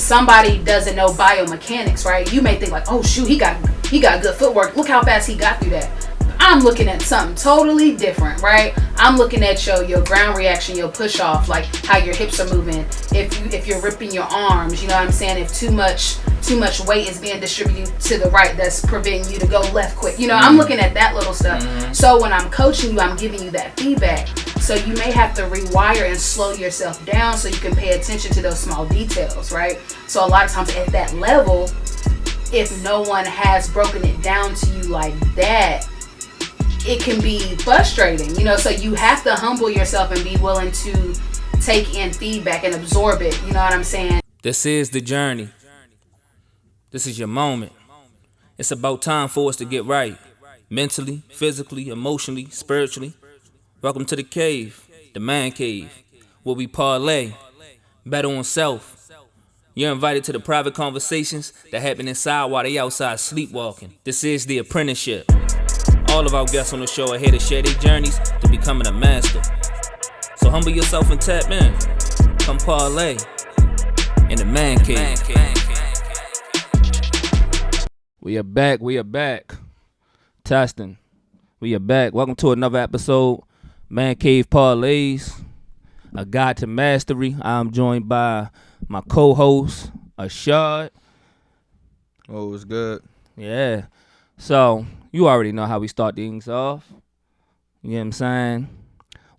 somebody doesn't know biomechanics, right? You may think like, oh shoot, he got good footwork. Look how fast he got through that. I'm looking at something totally different, right? I'm looking at your ground reaction, your push off, like how your hips are moving. If you're ripping your arms, you know what I'm saying? If too much weight is being distributed to the right, that's preventing you to go left quick. You know, I'm looking at that little stuff. So when I'm coaching you, I'm giving you that feedback. So you may have to rewire and slow yourself down so you can pay attention to those small details, right? So a lot of times at that level, if no one has broken it down to you like that, it can be frustrating, you know, so you have to humble yourself and be willing to take in feedback and absorb it, you know what I'm saying? This is the journey. This is your moment. It's about time for us to get right. Mentally, physically, emotionally, spiritually. Welcome to the cave, the Mancave, where we parlay, better on self. You're invited to the private conversations that happen inside while they outside sleepwalking. This is the apprenticeship. All of our guests on the show are here to share their journeys to becoming a master. So humble yourself and tap in. Come parlay in the man cave. We are back. Testing. We are back. Welcome to another episode, Man Cave Parlays, a guide to mastery. I'm joined by my co-host, Shaad. Oh, it's good. Yeah. So, you already know how we start things off. You know what I'm saying?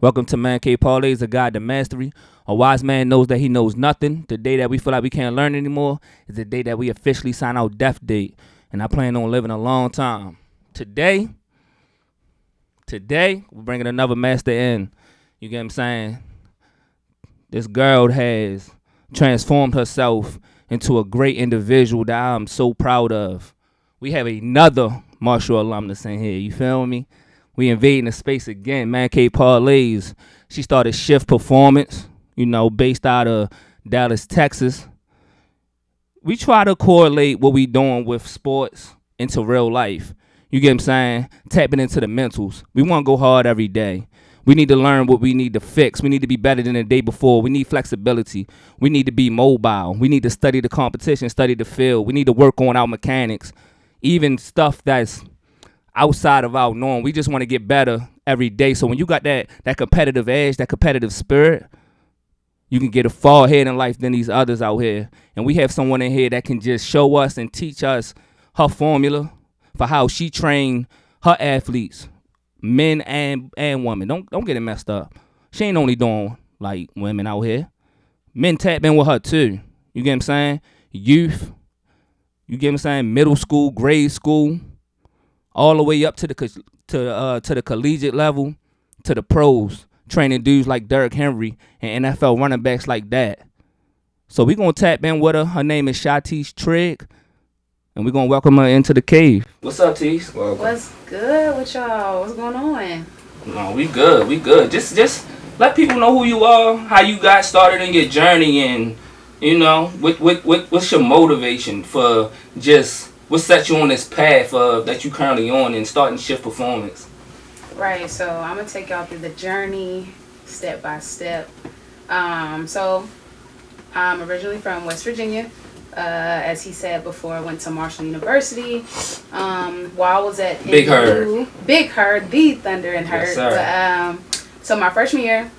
Welcome to Man Cave Parlays, a guide to mastery. A wise man knows that he knows nothing. The day that we feel like we can't learn anymore is the day that we officially sign our death date. And I plan on living a long time. Today, we're bringing another master in. You get what I'm saying? This girl has transformed herself into a great individual that I'm so proud of. We have another Marshall alumnus in here. You feel me? We invading the space again. Mancave Parlays. She started Shift Performance, you know, based out of Dallas, Texas. We try to correlate what we doing with sports into real life. You get what I'm saying? Tapping into the mentals. We want to go hard every day. We need to learn what we need to fix. We need to be better than the day before. We need flexibility. We need to be mobile. We need to study the competition, study the field. We need to work on our mechanics. Even stuff that's outside of our norm. We just want to get better every day. So when you got that competitive edge, that competitive spirit, you can get a far ahead in life than these others out here. And we have someone in here that can just show us and teach us her formula for how she trained her athletes, men and women. Don't get it messed up. She ain't only doing like women out here. Men tap in with her too. You get what I'm saying? Youth. You get what I'm saying? Middle school, grade school, all the way up to the collegiate level, to the pros, training dudes like Derrick Henry and NFL running backs like that. So we're going to tap in with her. Her name is Shaitece Trigg, and we're going to welcome her into the cave. What's up, Tees? What's good with y'all? What's going on? No, we good. Just let people know who you are, how you got started in your journey, and you know, what's your motivation for just what set you on this path that you currently on and starting Shift Performance? Right, so I'm going to take y'all through the journey step by step. So I'm originally from West Virginia. As he said before, I went to Marshall University. While I was at Big Herd, the Thunder and Herd. Yes, sir. So my freshman year,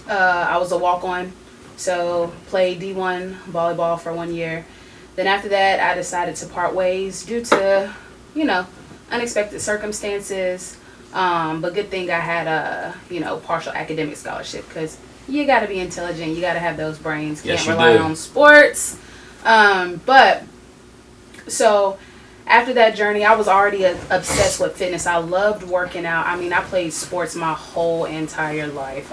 I was a walk-on. So played D1 volleyball for 1 year. Then after that, I decided to part ways due to, you know, unexpected circumstances. But good thing I had a, partial academic scholarship because you got to be intelligent. You got to have those brains. Can't rely on sports. But so after that journey, I was already obsessed with fitness. I loved working out. I mean, I played sports my whole entire life.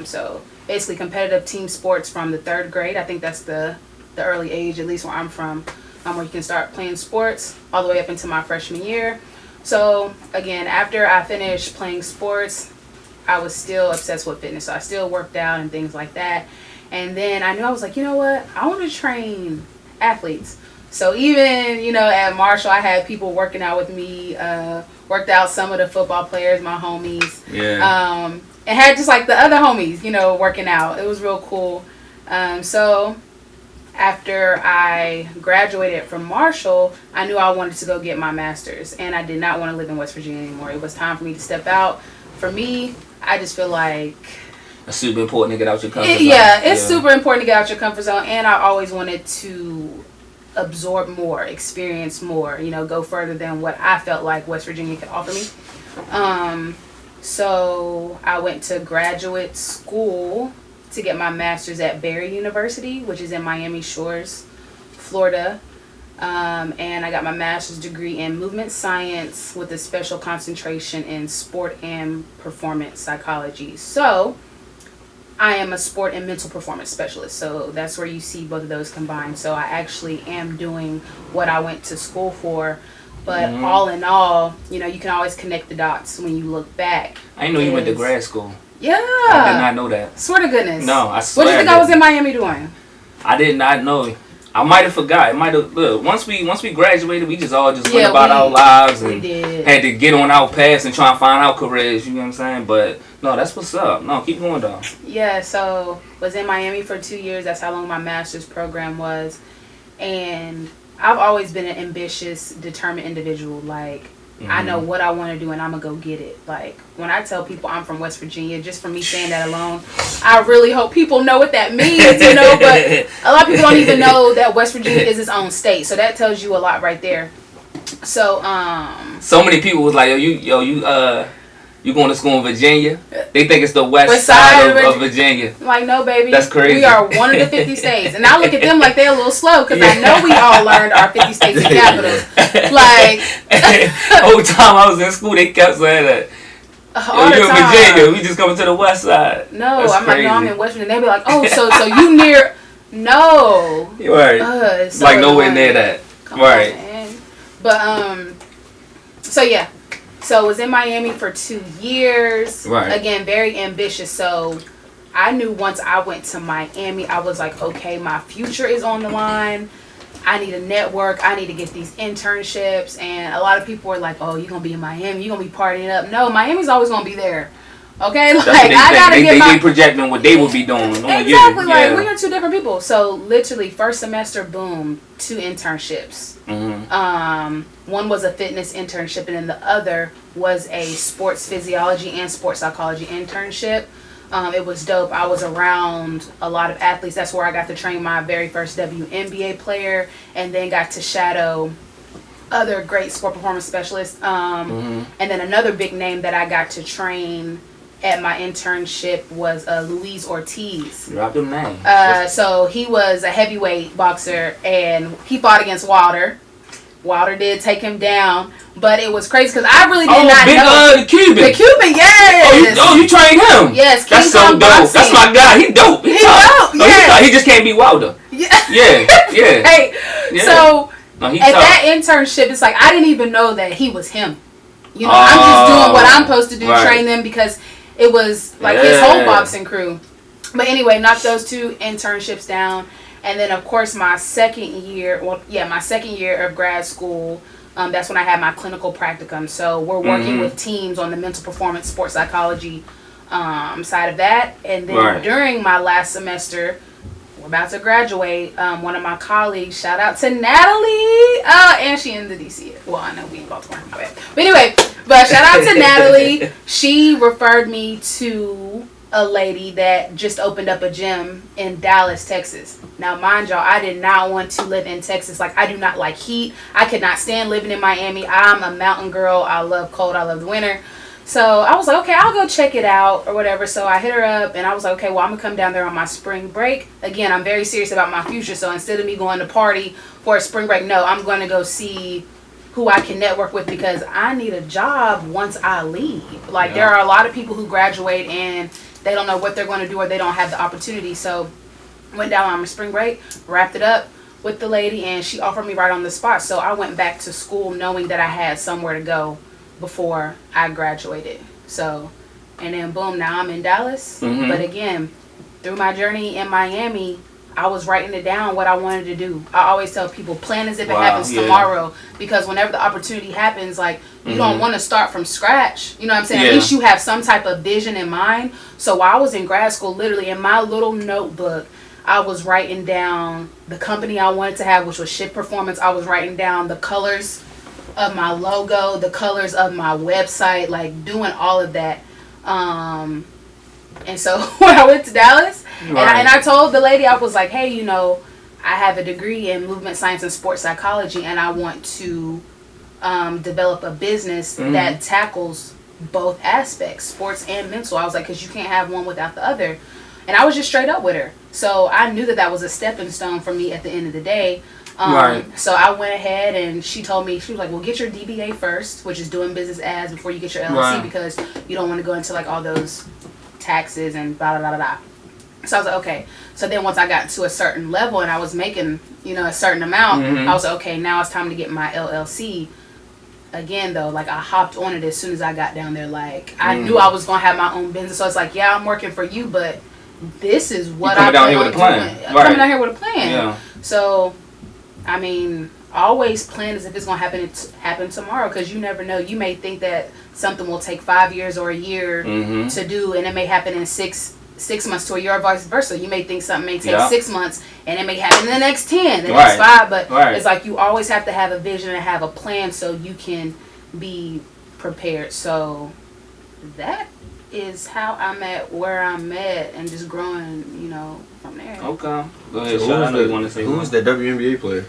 So basically competitive team sports from the 3rd grade. I think that's the early age, at least where I'm from, where you can start playing sports all the way up into my freshman year. So again, after I finished playing sports, I was still obsessed with fitness. So I still worked out and things like that. And then I knew, I was like, you know what? I want to train athletes. So even, at Marshall, I had people working out with me, worked out some of the football players, my homies. Yeah. And had just like the other homies, working out. It was real cool. So after I graduated from Marshall, I knew I wanted to go get my master's, and I did not want to live in West Virginia anymore. It was time for me to step out. For me, I just feel like it's super important to get out your comfort zone. Yeah, it's super important to get out your comfort zone, and I always wanted to absorb more, experience more, go further than what I felt like West Virginia could offer me. So I went to graduate school to get my master's at Barry University, which is in Miami Shores, Florida. And I got my master's degree in movement science with a special concentration in sport and performance psychology. So I am a sport and mental performance specialist. So that's where you see both of those combined. So I actually am doing what I went to school for. But all in all, you can always connect the dots when you look back. I didn't know you went to grad school. Yeah. I did not know that. Swear to goodness. No, I swear. What do you think I was in Miami doing? I did not know. I might have forgot. It might have. Look, once we graduated, we just went about our lives and had to get on our paths and try and find our careers. You know what I'm saying? But no, that's what's up. No, keep going though. Yeah. So was in Miami for 2 years. That's how long my master's program was, and I've always been an ambitious, determined individual. Like, I know what I want to do and I'm going to go get it. Like, when I tell people I'm from West Virginia, just for me saying that alone, I really hope people know what that means, but a lot of people don't even know that West Virginia is its own state. So that tells you a lot right there. So, so many people was like, you going to school in Virginia? They think it's the west side of Virginia. Like, no, baby. That's crazy. We are one of the 50 states. And I look at them like they're a little slow because I know we all learned our 50 states and capitals. Like, whole time I was in school, they kept saying that. You're in Virginia. We just coming to the west side. No, That's I'm crazy. Like, no, I'm in West Virginia. They be like, oh, so you near. No. You're right. So like, nowhere near that. Come on, man. But, so yeah. So I was in Miami for 2 years. Right. Again, very ambitious. So I knew once I went to Miami, I was like, okay, my future is on the line. I need a network. I need to get these internships. And a lot of people were like, oh, you're going to be in Miami. You're going to be partying up. No, Miami's always going to be there. Okay? Like, I got to get they projecting what they will be doing. Exactly. Like, we are two different people. So literally, first semester, boom, 2 internships. One was a fitness internship, and then the other was a sports physiology and sports psychology internship. It was dope. I was around a lot of athletes. That's where I got to train my very first WNBA player, and then got to shadow other great sport performance specialists. And then another big name that I got to train at my internship was Luis Ortiz. Drop them names. So he was a heavyweight boxer, and he fought against Wilder. Wilder did take him down, but it was crazy because I really did not know. The Cuban. The Cuban, yes. You trained him. Yes, King that's so Kong dope. boxing. That's my guy. He dope. He dope. Yeah. He just can't beat Wilder. Yeah. Yeah. Hey, yeah. So no, at that internship, it's like I didn't even know that he was him. You know, I'm just doing what I'm supposed to do, train them because it was like his whole boxing crew. But anyway, knocked those 2 internships down. And then, of course, my second year of grad school, that's when I had my clinical practicum. So we're working with teams on the mental performance sports psychology side of that. And then during my last semester, we're about to graduate, one of my colleagues, shout out to Natalie, and she in the DC. Well, I know we in Baltimore, my bad. But anyway, shout out to Natalie. She referred me to a lady that just opened up a gym in Dallas, Texas. Now, mind y'all, I did not want to live in Texas. Like, I do not like heat. I could not stand living in Miami. I'm a mountain girl. I love cold. I love the winter. So I was like, okay, I'll go check it out or whatever. So I hit her up and I was like, okay, well, I'm going to come down there on my spring break. Again, I'm very serious about my future. So instead of me going to party for a spring break, no, I'm going to go see who I can network with because I need a job once I leave. Like, there are a lot of people who graduate and they don't know what they're going to do or they don't have the opportunity. So went down on my spring break, wrapped it up with the lady, and she offered me right on the spot. So I went back to school knowing that I had somewhere to go before I graduated. So, and then boom, now I'm in Dallas. But again, through my journey in Miami, I was writing it down what I wanted to do. I always tell people, plan as if it happens tomorrow, because whenever the opportunity happens, like, you don't want to start from scratch. You know what I'm saying? At least you have some type of vision in mind. So while I was in grad school, literally in my little notebook, I was writing down the company I wanted to have, which was Shit Performance. I was writing down the colors of my logo, the colors of my website, like doing all of that. And so when I went to Dallas, and I told the lady, I was like, hey, you know, I have a degree in movement science and sports psychology, and I want to develop a business that tackles both aspects, sports and mental. I was like, because you can't have one without the other. And I was just straight up with her. So I knew that was a stepping stone for me at the end of the day. So I went ahead and she told me, she was like, well, get your DBA first, which is doing business as, before you get your LLC, because you don't want to go into like all those taxes and blah, blah, blah, blah. So I was like, okay. So then once I got to a certain level and I was making, you know, a certain amount, I was like, okay, now it's time to get my LLC. Again, though, like, I hopped on it as soon as I got down there. Like, I knew I was going to have my own business. So it's like, yeah, I'm working for you, but this is what I'm down here with a plan. Coming down here with a plan. Yeah. So, I mean, always plan as if it's going to happen tomorrow, because you never know. You may think that something will take 5 years or a year to do, and it may happen in six months to a year, or vice versa. You may think something may take 6 months, and it may happen in the next 10, the next 5. But it's like you always have to have a vision and have a plan so you can be prepared. So that is how I'm at where I'm at, and just growing, you know, from there. Okay. Go ahead, Shaad. I know you want to say who's the WNBA player?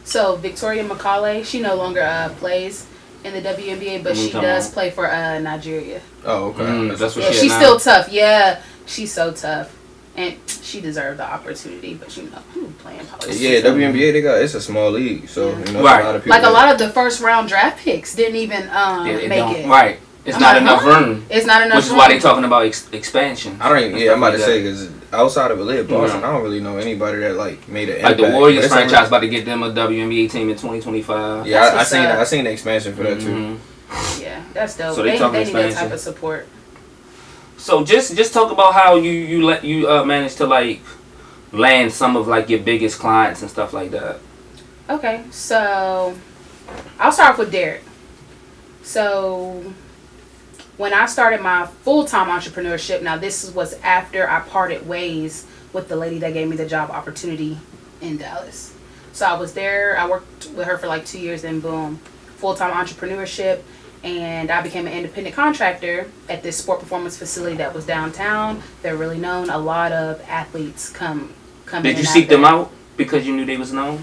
So Victoria McCauley, she no longer plays in the WNBA, but she does play for Nigeria. Oh, okay. That's what she's still tough. Yeah, she's so tough, and she deserved the opportunity. But you know, playing politics. Yeah, WNBA, it's a small league, so you know, a lot of people. Like a lot of the first round draft picks didn't even make it. Right. It's not enough room. It's not enough room. Which is why they're talking about expansion. I don't even, I'm about to say, because outside of Elite Boston, I don't really know anybody that like made an impact. Like the Warriors franchise about to get them a WNBA team in 2025. Yeah, I seen the expansion for that too. Yeah, that's dope. So they need expansion. that type of support. So just talk about how you managed to like land some of like your biggest clients and stuff like that. Okay, so I'll start off with Derrick. So when I started my full-time entrepreneurship, now this was after I parted ways with the lady that gave me the job opportunity in Dallas. So I was there, I worked with her for like 2 years, then boom, full-time entrepreneurship, and I became an independent contractor at this sport performance facility that was downtown. They're really known. A lot of athletes come in. Did you seek them out because you knew they was known?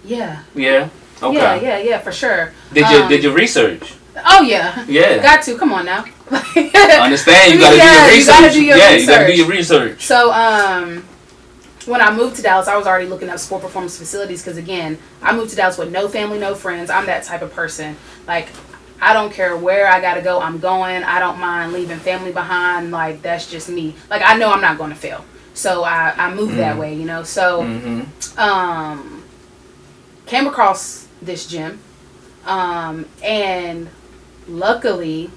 Yeah. Yeah? Okay. Yeah, for sure. Did you research? Oh yeah. Yeah. Got to. Come on now. Understand, you gotta do your research. You gotta do your research. You gotta do your research. So when I moved to Dallas, I was already looking up sport performance facilities, because again, I moved to Dallas with no family, no friends. I'm that type of person. Like, I don't care where I gotta go, I'm going. I don't mind leaving family behind. Like, that's just me. Like, I know I'm not going to fail. So I moved that way, you know. So came across this gym, and luckily,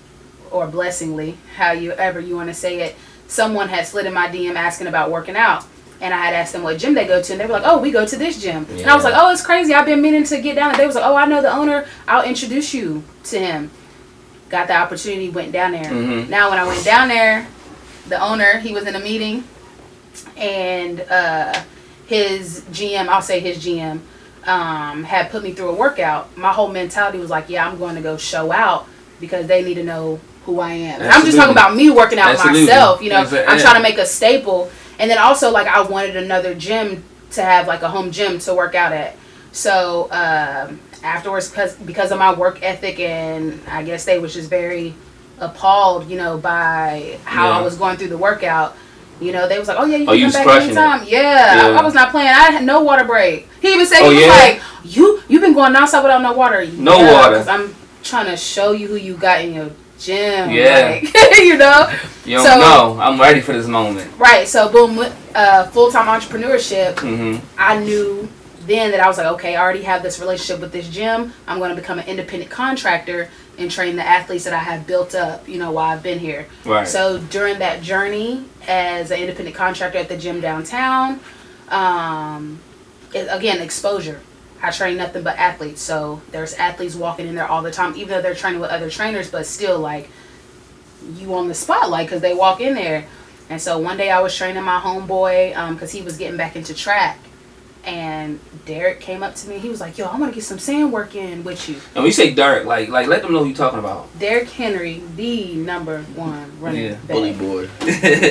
or blessingly, however you want to say it, someone had slid in my DM asking about working out. And I had asked them what gym they go to, and they were like, oh, we go to this gym. Yeah. And I was like, oh, it's crazy. I've been meaning to get down there. They was like, oh, I know the owner. I'll introduce you to him. Got the opportunity, went down there. Now, when I went down there, the owner, he was in a meeting, and his GM, I'll say his GM, had put me through a workout. My whole mentality was like, yeah, I'm going to go show out, because they need to know who I am. And I'm just talking about me working out myself. You know, I'm trying to make a staple. And then also, like, I wanted another gym to have, like, a home gym to work out at. So afterwards, because of my work ethic, and I guess they was just very appalled, you know, by how I was going through the workout. You know, they was like, oh, yeah, you can come back anytime. Yeah. I was not playing. I had no water break. He even said, he was like, you've been going nonstop without no water. No water. Because I'm trying to show you who you got in your gym. Yeah. Like, you know? You don't know. I'm ready for this moment. Right. So, boom, full-time entrepreneurship, I knew then that I was like, okay, I already have this relationship with this gym. I'm going to become an independent contractor and train the athletes that I have built up, you know, while I've been here. Right. So during that journey as an independent contractor at the gym downtown, again, exposure. I train nothing but athletes. So there's athletes walking in there all the time, even though they're training with other trainers, but still, like, you on the spotlight because they walk in there. And so one day I was training my homeboy because he was getting back into track. And Derrick came up to me. He was like, yo, I want to get some sand work in with you. And when you say Derrick, like let them know who you're talking about. Derrick Henry, the #1 running back. Bully boy.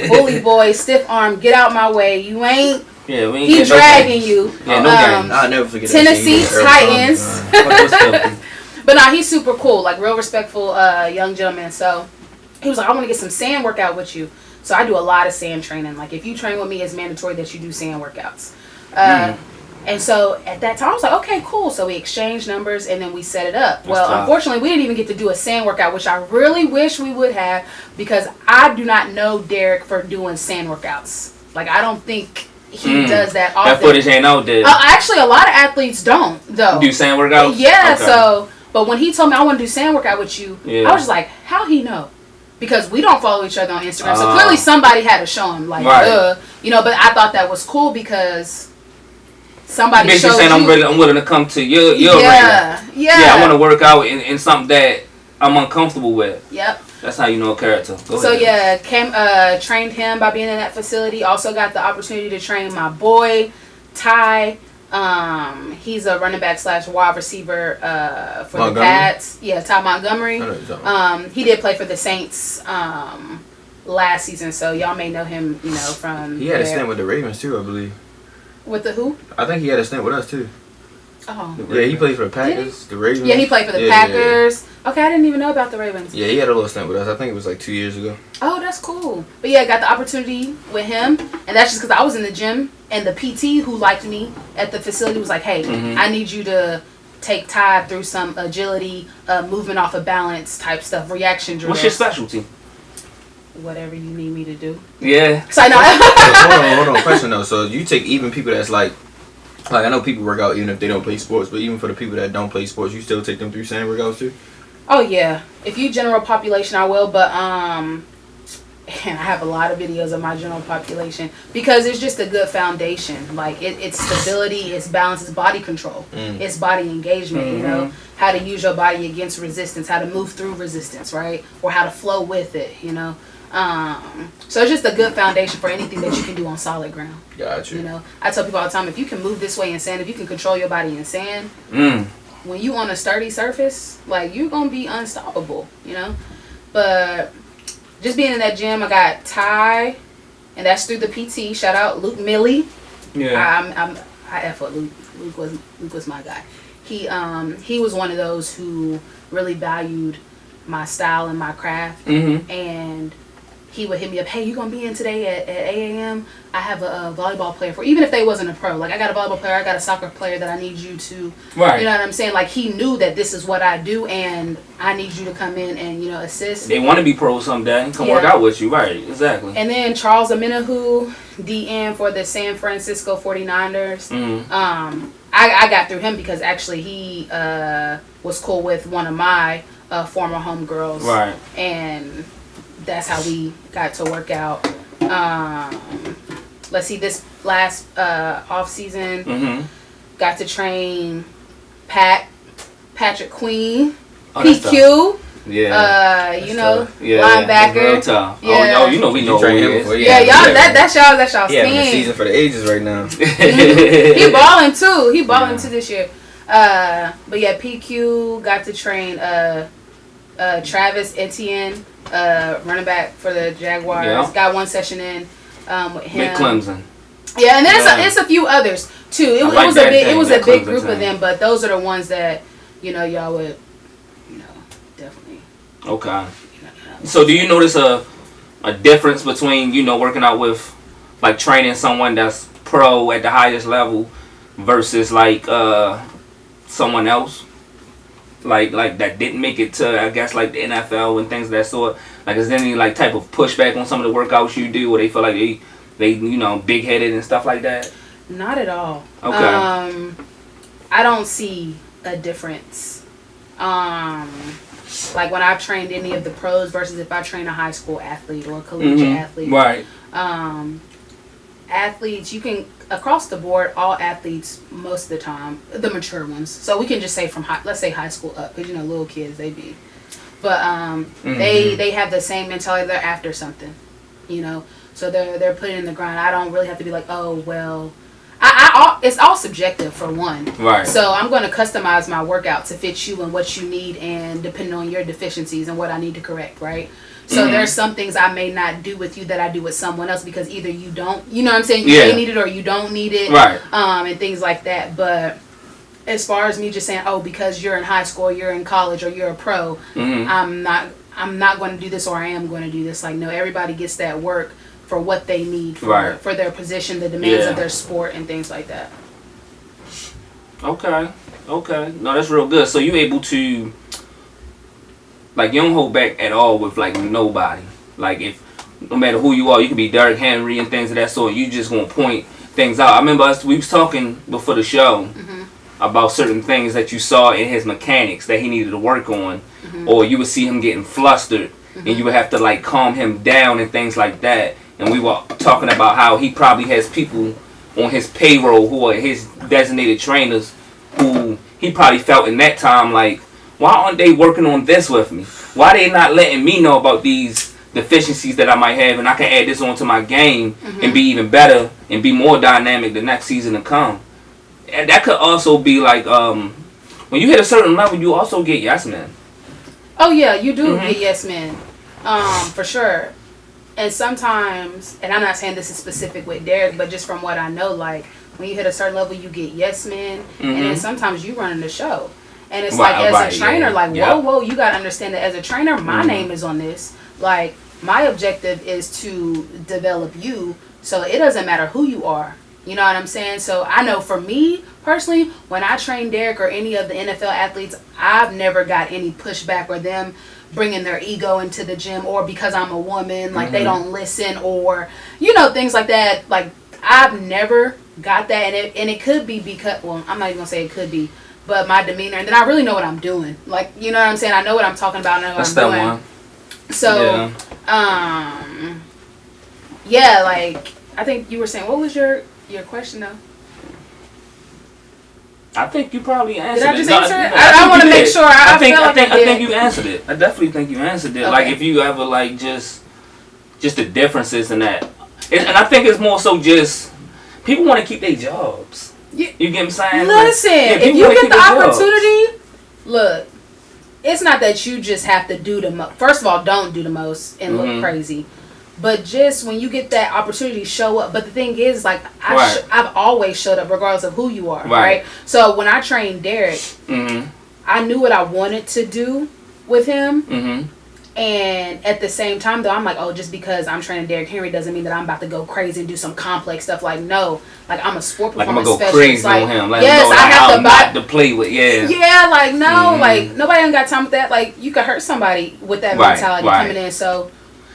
Bully boy, stiff arm, get out my way. You ain't. Yeah, we ain't He get no dragging games. you. Yeah, no games. I'll never forget Tennessee that Titans. But nah, he's super cool. Like, real respectful young gentleman. So he was like, I want to get some sand workout with you. So I do a lot of sand training. Like, if you train with me, it's mandatory that you do sand workouts. And so at that time, I was like, okay, cool. So we exchanged numbers and then we set it up. Unfortunately, we didn't even get to do a sand workout, which I really wish we would have, because I do not know Derrick for doing sand workouts. Like, I don't think he does that often. That footage ain't out there. Actually, a lot of athletes don't, though. Do sand workouts? Yeah, okay. So, but when he told me I want to do sand workout with you, I was just like, how he know? Because we don't follow each other on Instagram. So clearly somebody had to show him, like, but I thought that was cool because somebody basically showed saying you. I'm willing to come to your arena. Yeah, I want to work out in something that I'm uncomfortable with. Yep. That's how you know a character. Go so ahead. trained him by being in that facility. Also got the opportunity to train my boy, Ty. He's a running back / wide receiver for the Pats. Yeah, Ty Montgomery. He did play for the Saints last season, so y'all may know him, from He had a stint with the Ravens too, I believe. With the who? I think he had a stint with us too. Oh. Yeah, he played for the Packers, the Ravens. Yeah, he played for the Packers. Yeah. Okay, I didn't even know about the Ravens. Yeah, he had a little stint with us. I think it was like 2 years ago. Oh, that's cool. But yeah, I got the opportunity with him, and that's just because I was in the gym, and the PT who liked me at the facility was like, hey, I need you to take Ty through some agility, movement off of balance type stuff, reaction drills. What's your specialty? Whatever you need me to do. Yeah. So I know. hold on. Question though. So you take even people that's like I know people work out even if they don't play sports, but even for the people that don't play sports, you still take them through sand workouts too? Oh yeah. If you general population, I will. But and I have a lot of videos of my general population because it's just a good foundation. Like it's stability, it's balance, it's body control, it's body engagement. How to use your body against resistance, how to move through resistance, right, or how to flow with it. So it's just a good foundation for anything that you can do on solid ground. Gotcha. I tell people all the time, if you can move this way in sand, if you can control your body in sand, when you on a sturdy surface, like, you're gonna be unstoppable. But just being in that gym, I got Ty, and that's through the PT. Shout out Luke Milley. Yeah. I F with Luke. Luke was my guy. He was one of those who really valued my style and my craft, and he would hit me up, hey, you gonna be in today at 8 a.m.? I have a volleyball player for, even if they wasn't a pro, like, I got a volleyball player, I got a soccer player that I need you to, right. You know what I'm saying? Like, he knew that this is what I do, and I need you to come in and, assist. They want to be pros someday, come work out with you, right, exactly. And then Charles Amenahu, DN for the San Francisco 49ers. I got through him because actually he was cool with one of my former homegirls. Right. And that's how we got to work out. Let's see, this last off season, got to train Patrick Queen, PQ. Yeah. Linebacker. Real tough. Yeah. Oh, we know train him who before. he is. Yeah, y'all. That's y'all's Yeah, team. the season for the ages right now. He balling too. He balling too this year. But yeah, PQ got to train Travis Etienne, running back for the Jaguars. Yeah. Got one session in with him. Big Clemson. Yeah, and there's a few others too. It was a big group of them, but those are the ones that y'all would definitely. Okay. So do you notice a difference between working out with, like, training someone that's pro at the highest level versus like someone else like that didn't make it to, I guess, like the NFL and things of that sort? Like, is there any like type of pushback on some of the workouts you do where they feel like they big headed and stuff like that? Not at all. Okay. I don't see a difference. Like when I've trained any of the pros versus if I train a high school athlete or a collegiate athlete. Right. Athletes, you can, across the board, all athletes, most of the time, the mature ones. So we can just say from let's say high school up, because little kids, they be. But they have the same mentality. They're after something, So they're putting in the grind. I don't really have to be like, oh well. It's all subjective for one. Right. So I'm going to customize my workout to fit you and what you need, and depending on your deficiencies and what I need to correct, right? So there's some things I may not do with you that I do with someone else because either you don't, you know what I'm saying? You may need it or you don't need it. Right. And things like that. But as far as me just saying, oh, because you're in high school, you're in college, or you're a pro, I'm not going to do this, or I am going to do this. Like, no, everybody gets that work for what they need for their position, the demands of their sport, and things like that. Okay. No, that's real good. So you able to, like, you don't hold back at all with, like, nobody. Like, if, no matter who you are, you can be Derrick Henry and things of that sort. You just gonna point things out. I remember we was talking before the show about certain things that you saw in his mechanics that he needed to work on. Or you would see him getting flustered and you would have to, like, calm him down and things like that. And we were talking about how he probably has people on his payroll who are his designated trainers who he probably felt in that time like, why aren't they working on this with me? Why they not letting me know about these deficiencies that I might have, and I can add this onto my game and be even better and be more dynamic the next season to come. And that could also be like, when you hit a certain level, you also get yes men. Oh yeah, you do get yes men, for sure. And sometimes, and I'm not saying this is specific with Derrick, but just from what I know, like, when you hit a certain level, you get yes men, and then sometimes you running the show. And it's like, as a trainer, like, whoa, you got to understand that as a trainer, my name is on this. Like, my objective is to develop you, so it doesn't matter who you are. You know what I'm saying? So I know for me, personally, when I train Derrick or any of the NFL athletes, I've never got any pushback or them bringing their ego into the gym, or because I'm a woman, like they don't listen, or, you know, things like that. Like, I've never got that, and it could be because, well, I'm not even gonna say it could be, but my demeanor, and then I really know what I'm doing. Like, you know what I'm saying? I know what I'm talking about, I know what I'm doing. One. So, yeah, like, I think you were saying, what was your question though? I think you probably answered it. Did I just answer it? I want to make sure. I think you answered it. I definitely think you answered it. Okay. Like, if you ever, like, just the differences in that. And I think it's more so just people want to keep their jobs. You get what I'm saying? Listen, if you get the opportunity, look, it's not that you just have to do the most. First of all, don't do the most and look crazy. But just when you get that opportunity, show up. But the thing is, like, I've always showed up regardless of who you are, right? So when I trained Derrick, I knew what I wanted to do with him. And at the same time, though, I'm like, oh, just because I'm training Derrick Henry doesn't mean that I'm about to go crazy and do some complex stuff. Like, no. Like, I'm a sport performance specialist. I'm going to go crazy on him. Like, yes, I have to play with, Yeah, like, no. Like, nobody ain't got time with that. Like, you could hurt somebody with that mentality coming in. So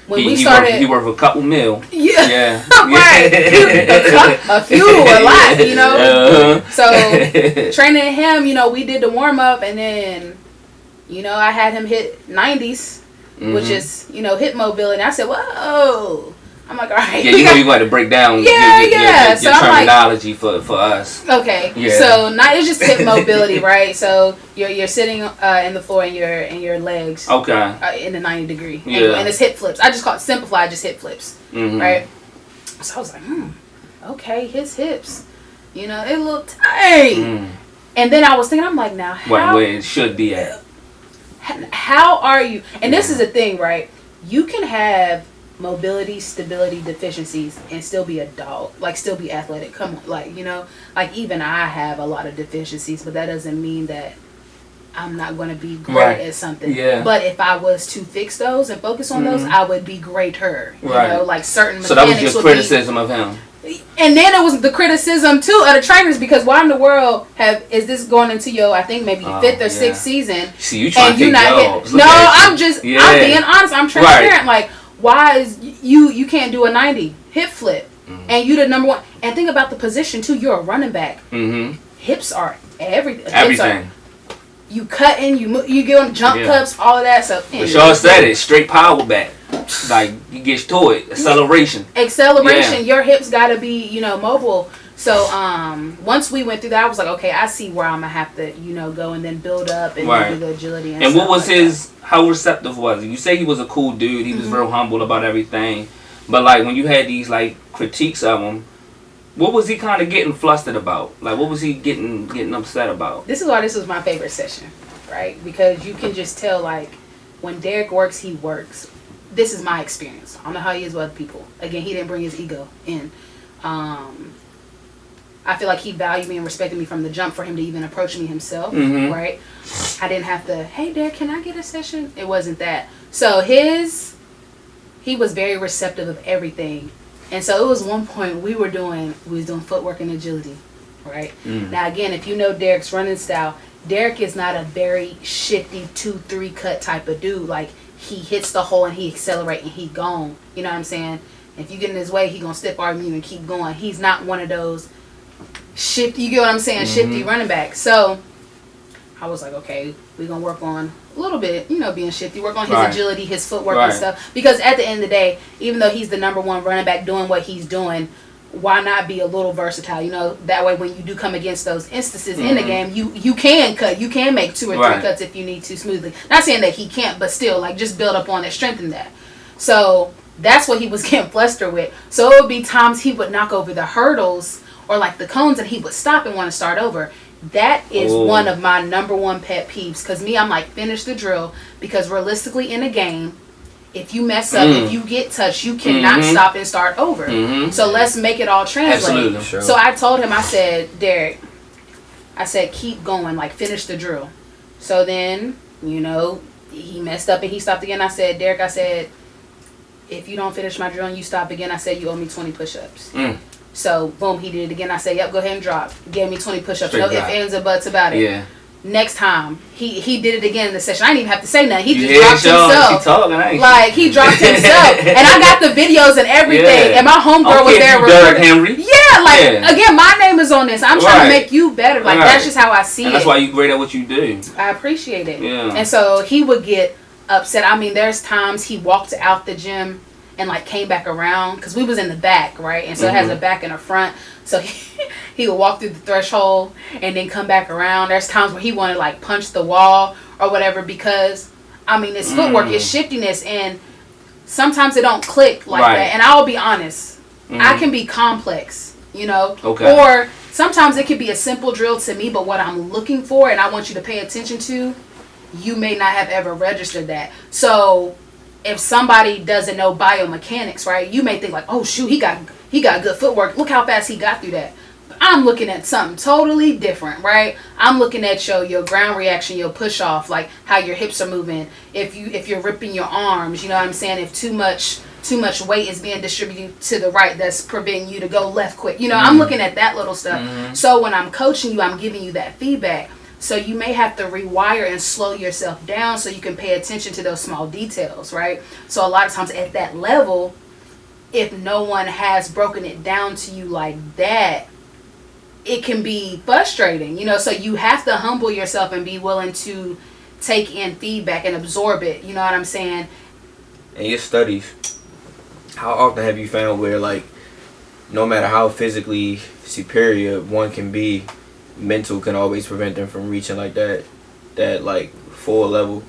when we started, he worth a couple mil. Yeah. Right. a few, a lot, you know. So training him, you know, we did the warm up, and then, you know, I had him hit 90s, which is, you know, hip mobility. And I said, whoa. I'm like, all right. Yeah, you know, you got to break down your so terminology for us. Okay. Yeah. So it's just hip mobility, right? So you're sitting in the floor and your legs. Okay. In a 90 degree. And it's hip flips. I just call it simplified, just hip flips. Right. So I was like, okay, his hips, you know, it looked tight. And then I was thinking, I'm like, now how where it should be at. How are you? And this is the thing, right? You can have mobility, stability deficiencies and still be a dog, like still be athletic. Come on, like, you know, like even I have a lot of deficiencies, but that doesn't mean that I'm not going to be great at something. Yeah. But if I was to fix those and focus on those, I would be greater. You know, like certain mechanics. So that was your criticism of him. And then it was the criticism too of the trainers, because why in the world is this going into your, I think maybe 5th or 6th season? See, you trying to take jobs. No, I'm being honest. I'm transparent. Like, why is you can't do a 90 hip flip, and you the number one? And think about the position too. You're a running back. Hips are everything. You cutting, you get on jump cuts, all of that stuff. But y'all said it, straight power back. Like, you get to it, acceleration. Your hips gotta be, you know, mobile. So once we went through that, I was like, okay, I see where I'm gonna have to, you know, go and then build up and do the agility. And what was his? How receptive was he? You say he was a cool dude. He was real humble about everything. But like when you had these like critiques of him, what was he kind of getting flustered about? Like what was he getting upset about? This is why this was my favorite session, right? Because you can just tell like when Derrick works, he works. This is my experience. I don't know how he is with other people. Again, he didn't bring his ego in. I feel like he valued me and respected me from the jump for him to even approach me himself, right? I didn't have to, hey, Derrick, can I get a session? It wasn't that. So he was very receptive of everything. And so it was one point we was doing footwork and agility, right? Now, again, if you know Derrick's running style, Derrick is not a very shifty 2-3 cut type of dude. Like, he hits the hole and he accelerate and he gone. You know what I'm saying? If you get in his way, he gonna stiff arm you and keep going. He's not one of those shifty, you get what I'm saying, shifty running back. So I was like, okay, we're gonna work on a little bit, being shifty, work on his agility, his footwork and stuff. Because at the end of the day, even though he's the number one running back doing what he's doing, why not be a little versatile? That way when you do come against those instances in the game, you can cut, you can make 2 or 3 cuts if you need to smoothly. Not saying that he can't, but still, like, just build up on it, strengthen that. So that's what he was getting flustered with. So it would be times he would knock over the hurdles or like the cones and he would stop and want to start over. That is one of my number one pet peeves. Because I'm like, finish the drill. Because realistically in a game, if you mess up, if you get touched, you cannot stop and start over. So let's make it all translate. Absolutely. Sure. So I told him, I said, Derrick, I said, keep going, like finish the drill. So then, he messed up and he stopped again. I said, Derrick, I said, if you don't finish my drill and you stop again, I said, you owe me 20 push-ups. So, boom, he did it again. I said, yep, go ahead and drop. Gave me 20 push-ups. No ifs, ands, or buts about it. Yeah. Next time, he did it again in the session. I didn't even have to say nothing. He just dropped himself. Like, he dropped himself. And I got the videos and everything. And my homegirl was there. Derrick Henry. Yeah, again, my name is on this. I'm trying to make you better. Like, that's just how I see it. That's why you're great at what you do. I appreciate it. Yeah. And so, he would get upset. I mean, there's times he walked out the gym and like came back around because we was in the back, right? And so it has a back and a front. So he would walk through the threshold and then come back around. There's times where he wanted to like punch the wall or whatever because, I mean, his footwork, his shiftiness, and sometimes it don't click like that. And I'll be honest, I can be complex, Okay. Or sometimes it could be a simple drill to me, but what I'm looking for and I want you to pay attention to, you may not have ever registered that. So if somebody doesn't know biomechanics, right, you may think like, oh shoot, he got good footwork. Look how fast he got through that. I'm looking at something totally different, right? I'm looking at your ground reaction, your push off, like how your hips are moving. If you're ripping your arms, you know what I'm saying? If too much weight is being distributed to the right, that's preventing you to go left quick. I'm looking at that little stuff. So when I'm coaching you, I'm giving you that feedback. So you may have to rewire and slow yourself down so you can pay attention to those small details, right? So a lot of times at that level, if no one has broken it down to you like that, it can be frustrating, So you have to humble yourself and be willing to take in feedback and absorb it, you know what I'm saying? In your studies, how often have you found where, like, no matter how physically superior one can be, mental can always prevent them from reaching like that like full level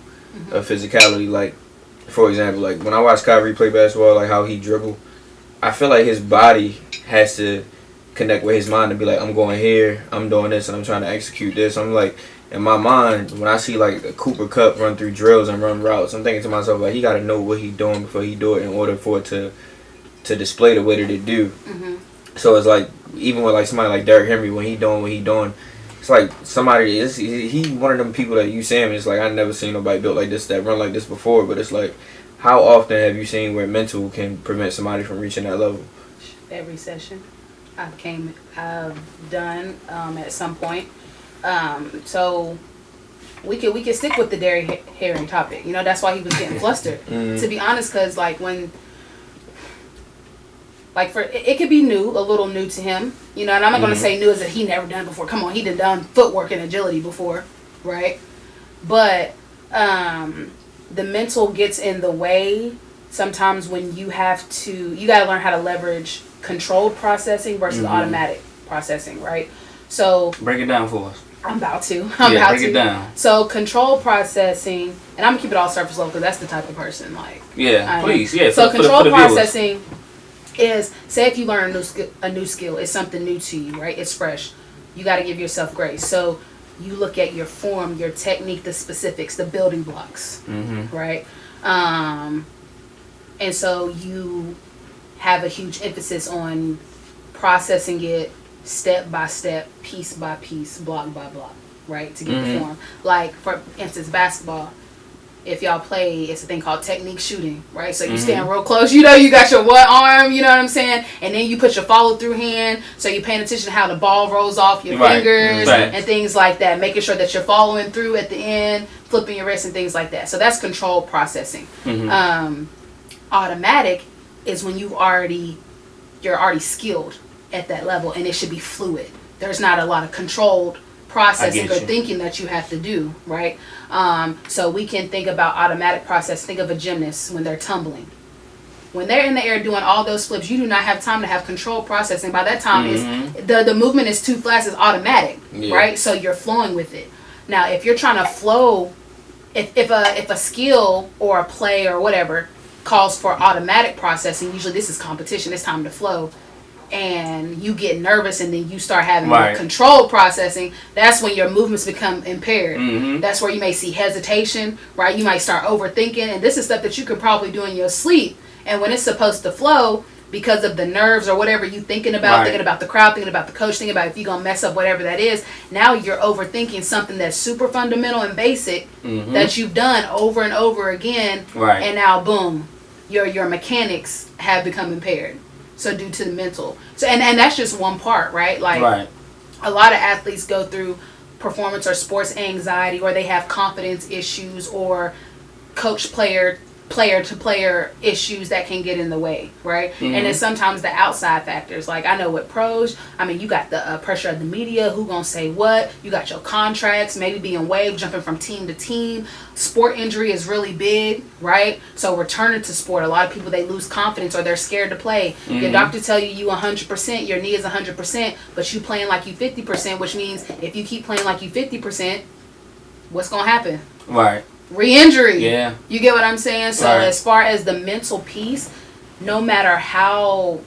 of physicality? Like, for example, like when I watch Kyrie play basketball, like how he dribble, I feel like his body has to connect with his mind and be like, I'm going here, I'm doing this, and I'm trying to execute this. I'm like, in my mind, when I see like a Cooper Cup run through drills and run routes, I'm thinking to myself, like, he got to know what he's doing before he do it in order for it to display the way that it do. So it's like, even with like somebody like Derrick Henry, when he doing what he doing, it's like somebody is he one of them people that you see him. It's like, I never seen nobody built like this that run like this before. But it's like, how often have you seen where mental can prevent somebody from reaching that level? Every session I've done at some point. So we could stick with the Derrick Henry topic. That's why he was getting flustered. To be honest, because like when. Like it could be a little new to him, and I'm not going to say new as that he never done before. Come on, he done footwork and agility before, right? But the mental gets in the way sometimes when you got to learn how to leverage controlled processing versus automatic processing, right? So break it down for us. I'm about to. Break it down. So control processing, and I'm gonna keep it all surface level because that's the type of person like. Yeah, please. Yeah. So control processing. is, say if you learn a new skill, it's something new to you, right? It's fresh. You got to give yourself grace. So you look at your form, your technique, the specifics, the building blocks, right? And so you have a huge emphasis on processing it step by step, piece by piece, block by block, right? To get the form. Like, for instance, basketball. If y'all play, it's a thing called technique shooting, right? So you stand real close, you know, you got your one arm, you know what I'm saying? And then you put your follow through hand, so you're paying attention to how the ball rolls off your fingers and things like that, making sure that you're following through at the end, flipping your wrist and things like that. So that's controlled processing. Automatic is when you're already skilled at that level, and it should be fluid. There's not a lot of controlled processing or thinking that you have to do, right? So we can think about automatic process. Think of a gymnast when they're tumbling. When they're in the air doing all those flips, you do not have time to have controlled processing. By that time, the movement is too fast, it's automatic, right? So you're flowing with it. Now, if you're trying to flow, if a skill or a play or whatever calls for automatic processing, usually this is competition, it's time to flow, and you get nervous and then you start having controlled processing, that's when your movements become impaired. That's where you may see hesitation, right? You might start overthinking, and this is stuff that you could probably do in your sleep. And when it's supposed to flow, because of the nerves or whatever you thinking about the crowd, thinking about the coach, thinking about if you're going to mess up whatever that is, now you're overthinking something that's super fundamental and basic that you've done over and over again, and now boom, your mechanics have become impaired. So due to the mental. So and that's just one part, right? Like a lot of athletes go through performance or sports anxiety, or they have confidence issues or coach player to player issues that can get in the way, right? And then sometimes the outside factors. Like I know with pros, I mean, you got the pressure of the media, who gonna say what, you got your contracts, maybe being waived, jumping from team to team. Sport injury is really big, right? So returning to sport, a lot of people, they lose confidence or they're scared to play. Your doctor tell you 100%, your knee is 100%, but you playing like you 50%, which means if you keep playing like you 50%, what's gonna happen? Re-injury. You get what I'm saying? So as far as the mental piece, no matter how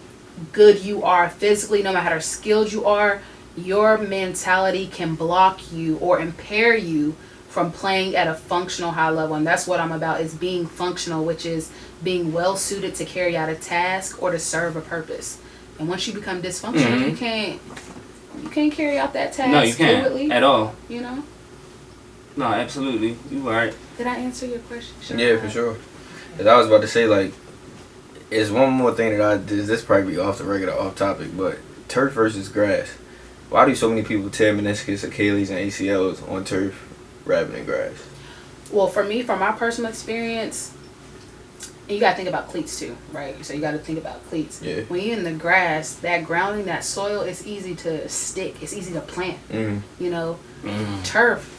good you are physically, no matter how skilled you are, your mentality can block you or impair you from playing at a functional high level. And that's what I'm about, is being functional, which is being well suited to carry out a task or to serve a purpose. And once you become dysfunctional, you can't carry out that task. No, you can't fluidly, at all. You know? No, absolutely. You're right. Did I answer your question? Sure. Yeah, for sure. Because I was about to say, like, it's one more thing that I did. This probably be off the regular, off topic, but turf versus grass. Why do so many people tear meniscus, Achilles, and ACLs on turf rather than grass? Well, for me, from my personal experience, and you got to think about cleats too, right? So you got to think about cleats. Yeah. When you're in the grass, that grounding, that soil, it's easy to stick. It's easy to plant. You know, turf,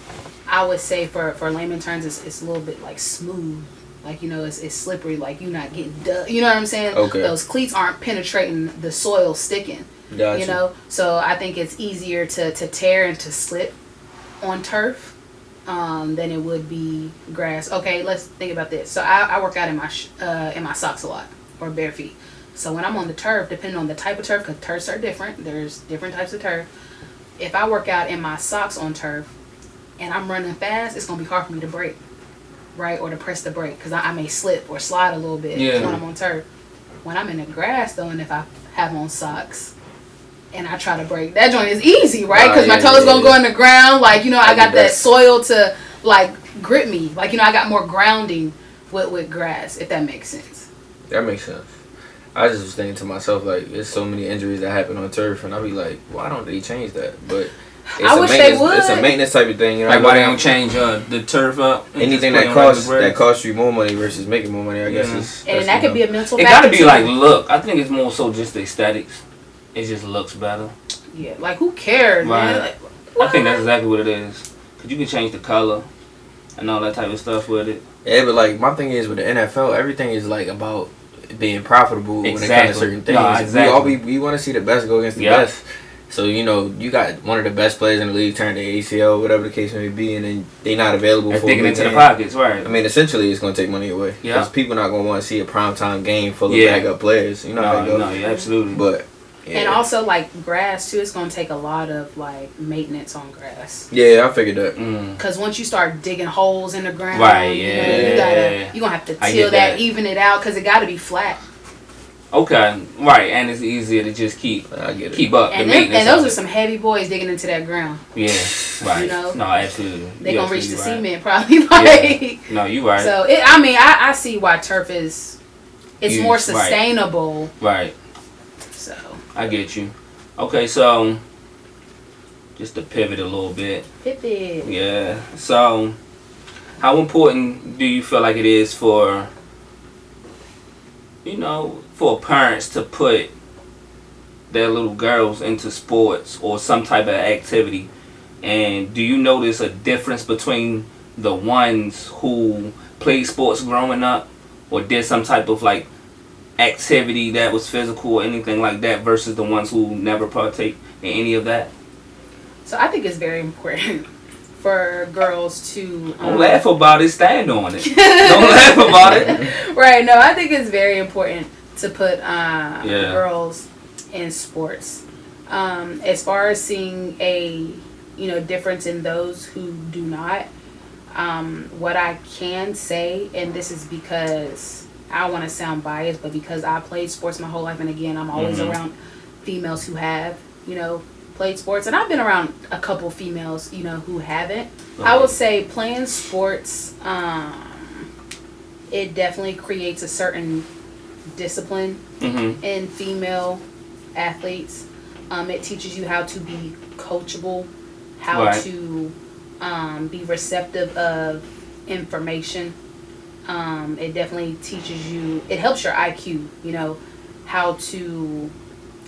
I would say for layman terms, it's a little bit like smooth. Like, you know, it's slippery. Like, you're not getting you know what I'm saying? Okay. Those cleats aren't penetrating the soil, sticking. Gotcha. You know? So I think it's easier to tear and to slip on turf than it would be grass. Okay, let's think about this. So I work out in my socks a lot, or bare feet. So when I'm on the turf, depending on the type of turf, because turfs are different. There's different types of turf. If I work out in my socks on turf and I'm running fast, it's going to be hard for me to brake, right? Or to press the brake, because I may slip or slide a little bit when I'm on turf. When I'm in the grass, though, and if I have on socks and I try to brake, that joint is easy, right? Because my toes going to go in the ground. Like, you know, I got that soil to, like, grip me. Like, you know, I got more grounding with grass, if that makes sense. That makes sense. I just was thinking to myself, like, there's so many injuries that happen on turf, and I'll be like, why don't they change that? But I wish they would. It's a maintenance type of thing, you know. Like, why they don't change the turf up? Anything that costs you more money versus making more money, I guess is. And that could be a mental factor. It gotta be like look. I think it's more so just the aesthetics. It just looks better. Yeah, like who cares, man? Like, I think that's exactly what it is. Cause you can change the color and all that type of stuff with it. Yeah, but like my thing is with the NFL, everything is like about being profitable when it comes to certain things. No, exactly. We want to see the best go against the best. So, you know, you got one of the best players in the league turn their ACL, whatever the case may be, and then they not available They're for digging a into the game. pockets, right? I mean, essentially, it's going to take money away. Yeah. Because people not going to want to see a primetime game full of backup players. You know how it goes. No, yeah, absolutely. But, yeah. And also, like, grass, too, it's going to take a lot of, like, maintenance on grass. Yeah, I figured that. Because once you start digging holes in the ground, right, you yeah. you're going to have to till that, even it out, because it got to be flat. Okay, right, and it's easier to just keep up And, the maintenance. And those are some heavy boys digging into that ground. Yeah, right. You know? No, absolutely. They gonna reach the right. cement probably. Like, yeah. No, you right. So I see why turf it's Huge, more sustainable. Right. So I get you. Okay, so just to pivot a little bit. Pivot. Yeah. So, how important do you feel like it is for, you know, for parents to put their little girls into sports or some type of activity? And do you notice a difference between the ones who played sports growing up or did some type of like activity that was physical or anything like that versus the ones who never partake in any of that? So I think it's very important for girls to Don't laugh about it, stand on it. Don't laugh about it. Right, no, I think it's very important to put girls in sports. As far as seeing a difference in those who do not, what I can say, and this is because I want to sound biased, but because I played sports my whole life, and again, I'm always around females who have, played sports, and I've been around a couple females, who haven't. Okay. I would say playing sports, it definitely creates a certain discipline in female athletes. It teaches you how to be coachable, how to be receptive of information. It definitely teaches you, it helps your IQ, how to,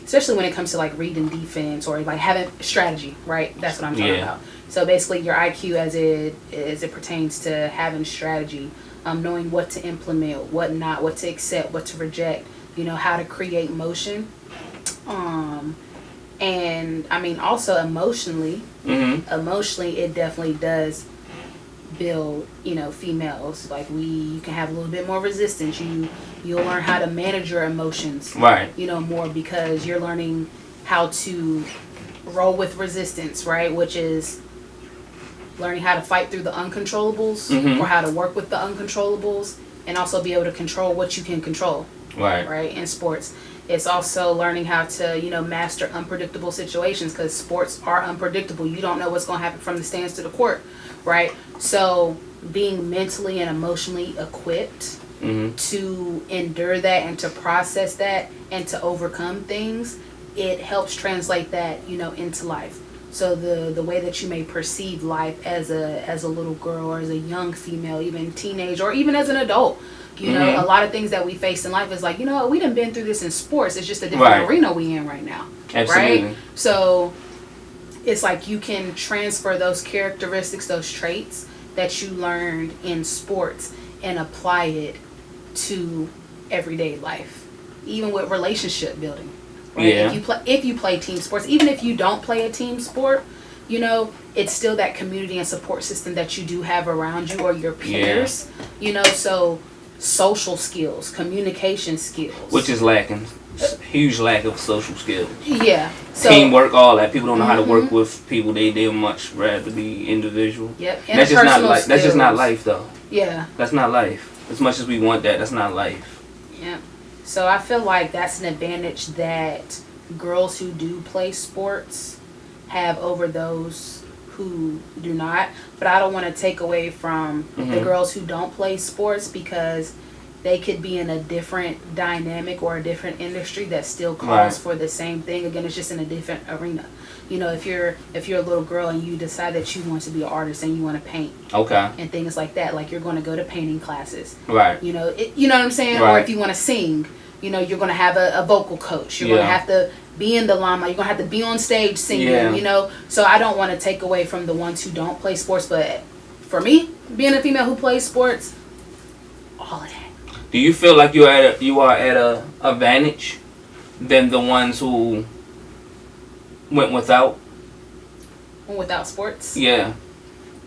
especially when it comes to like reading defense or like having strategy, right? That's what I'm talking about. So basically your IQ as it pertains to having strategy, knowing what to implement, what not, what to accept, what to reject, how to create motion. And I mean also emotionally, it definitely does build, females. Like you can have a little bit more resistance. You'll learn how to manage your emotions, right? More because you're learning how to roll with resistance, right? Which is learning how to fight through the uncontrollables or how to work with the uncontrollables and also be able to control what you can control, right? In sports. It's also learning how to, master unpredictable situations because sports are unpredictable. You don't know what's going to happen from the stands to the court, right? So being mentally and emotionally equipped to endure that and to process that and to overcome things, it helps translate that, into life. So the way that you may perceive life as a little girl or as a young female, even teenage or even as an adult, a lot of things that we face in life is like, we done been through this in sports. It's just a different arena we in right now. Absolutely. Right? So it's like you can transfer those characteristics, those traits that you learned in sports and apply it to everyday life, even with relationship building. Right? Yeah. If you play team sports, even if you don't play a team sport, it's still that community and support system that you do have around you or your peers. So social skills, communication skills, which is lacking. Huge lack of social skills. Yeah. So, teamwork, all that. People don't know how to work with people. They much rather be individual. Yep. And that's just not life. That's just not life, though. Yeah. That's not life. As much as we want that, that's not life. Yeah. So I feel like that's an advantage that girls who do play sports have over those who do not. But I don't want to take away from the girls who don't play sports because they could be in a different dynamic or a different industry that still calls for the same thing. Again, it's just in a different arena. If you're a little girl and you decide that you want to be an artist and you want to paint, and things like that, like you're going to go to painting classes, right? You know what I'm saying? Right. Or if you want to sing, you're going to have a vocal coach. You're going to have to be in the limelight. You're going to have to be on stage singing. So I don't want to take away from the ones who don't play sports, but for me, being a female who plays sports, all of that. Do you feel like you are at a advantage than the ones who went without? Without sports? Yeah.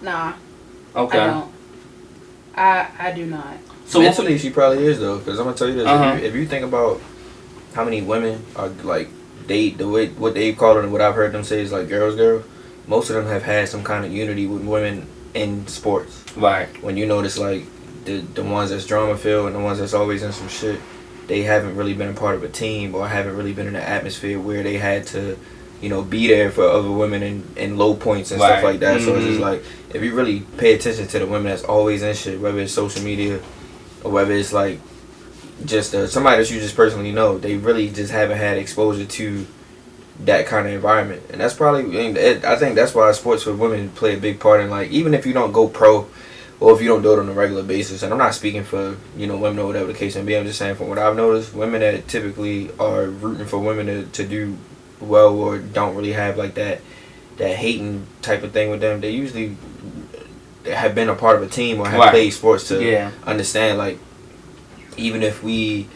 Nah. Okay. I don't. I do not. So mentally, she probably is though, because I'm gonna tell you this: Uh-huh. if you think about how many women are like what they call it and what I've heard them say is like girls. Most of them have had some kind of unity with women in sports. Right. When you notice like the ones that's drama filled and the ones that's always in some shit, they haven't really been a part of a team or haven't really been in an atmosphere where they had to, be there for other women in low points and stuff like that. Mm-hmm. So it's just like, if you really pay attention to the women that's always in shit, whether it's social media or whether it's like just somebody that you just personally know, they really just haven't had exposure to that kind of environment. And that's probably, I think that's why sports for women play a big part in, like, even if you don't go pro or if you don't do it on a regular basis, and I'm not speaking for, women or whatever the case may be, I'm just saying from what I've noticed, women that typically are rooting for women to do well or don't really have like that hating type of thing with them, they usually have been a part of a team or have played sports to understand, like, even if we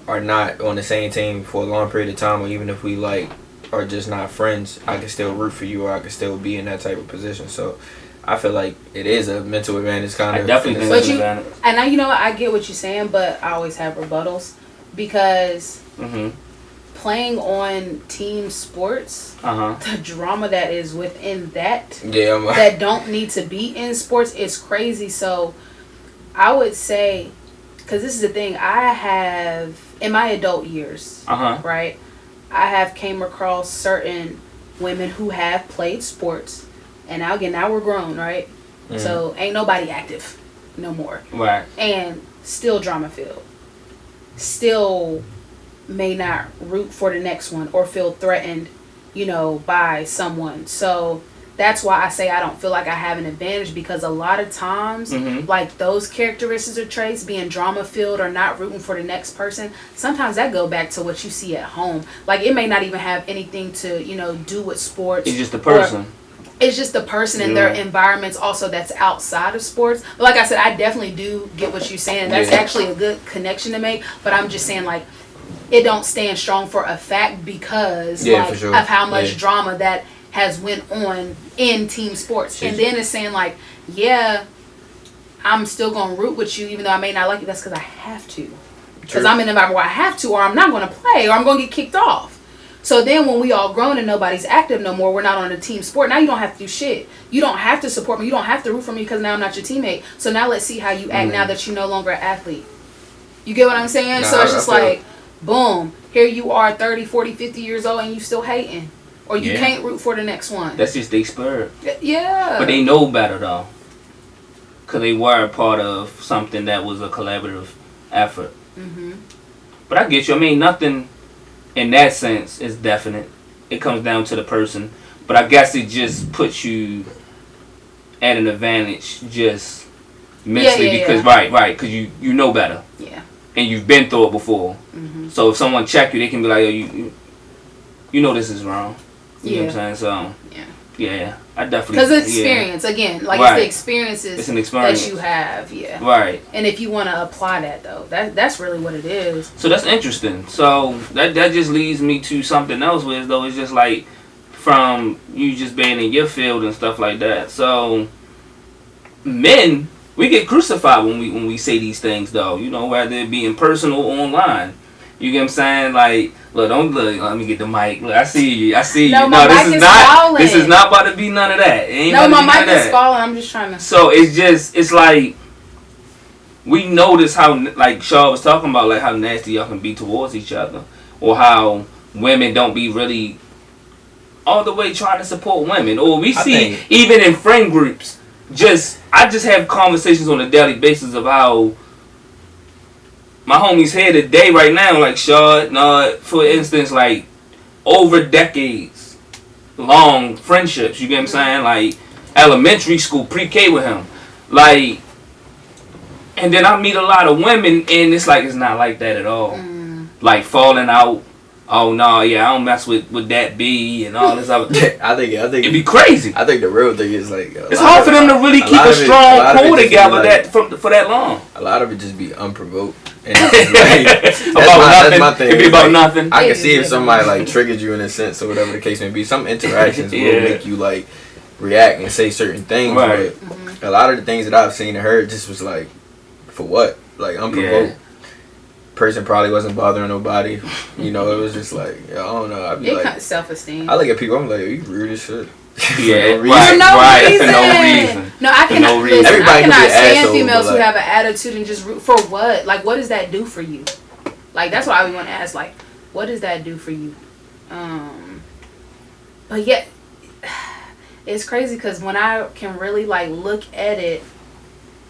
are not on the same team for a long period of time, or even if we like are just not friends, I can still root for you, or I can still be in that type of position. So I feel like it is a mental advantage, kind of. I definitely think it's an advantage. And I get what you're saying, but I always have rebuttals because playing on team sports, the drama that is within that, that don't need to be in sports, is crazy. So I would say, because this is the thing, I have, in my adult years, right, I have came across certain women who have played sports, and now we're grown, right? Mm-hmm. So ain't nobody active no more. Right. And still drama filled. Still may not root for the next one or feel threatened, by someone. So that's why I say I don't feel like I have an advantage, because a lot of times, like those characteristics or traits, being drama filled or not rooting for the next person, sometimes that go back to what you see at home. Like, it may not even have anything to, do with sports. It's just the person. It's just the person and their environments also that's outside of sports. But like I said, I definitely do get what you're saying. That's actually a good connection to make. But I'm just saying, like, it don't stand strong for a fact because of how much drama that has went on in team sports. And then it's saying, like, I'm still going to root with you even though I may not like you. That's because I have to. Because I'm in an environment where I have to, or I'm not going to play, or I'm going to get kicked off. So then when we all grown and nobody's active no more, we're not on a team sport. Now you don't have to do shit. You don't have to support me. You don't have to root for me because now I'm not your teammate. So now let's see how you act now that you're no longer an athlete. You get what I'm saying? So it's just like, boom, here you are 30, 40, 50 years old and you still hating. Or you can't root for the next one. That's just they spirit. Yeah. But they know better, though. Because they were a part of something that was a collaborative effort. Mm-hmm. But I get you. I mean, nothing in that sense is definite. It comes down to the person. But I guess it just puts you at an advantage just mentally. Because, because you know better. Yeah. And you've been through it before. Mm-hmm. So if someone check you, they can be like, oh, you know this is wrong. You know what I'm saying? So, yeah, I definitely... Because it's experience, again. Like, it's the experiences it's an experience that you have, Right. And if you want to apply that, though, that's really what it is. So that's interesting. So that just leads me to something else, which, though, it's just like, from you just being in your field and stuff like that. So, men, we get crucified when we say these things, though. Whether it be in person or online. You get what I'm saying? Like, look, don't look. Let me get the mic. Look, I see you. No, my mic is falling. This is not about to be none of that. It ain't no, my mic is falling. I'm just trying to. So it's like we notice how, like Shaad was talking about, like how nasty y'all can be towards each other, or how women don't be really all the way trying to support women, or we see even in friend groups. I just have conversations on a daily basis of how. My homies here today, right now, like Shaad, for instance, like over decades long friendships. You get what I'm saying? Like elementary school, pre-K with him, like, and then I meet a lot of women, and it's like it's not like that at all. Like falling out, oh no, yeah, I don't mess with that B and all this other. I think It'd be crazy. I think the real thing is like it's hard for them to really keep a strong core together for that long. A lot of it just be unprovoked. And it's like, that's my thing. It'd be about nothing. I can see if somebody like triggered you in a sense or whatever the case may be. Some interactions will make you like react and say certain things. Right. But a lot of the things that I've seen and heard just was like, for what? Like unprovoked. Yeah. Person probably wasn't bothering nobody. You know, it was just like, I don't know. I'd be it like, kind of self-esteem. I look at people, I'm like, you rude as shit. Yeah, right. For no reason. No, I cannot. Listen, Everybody I cannot stand asshole, females like, who have an attitude and just for what? Like, what does that do for you? Like, that's what I want to ask. Like, what does that do for you? But yet, it's crazy because when I can really like look at it,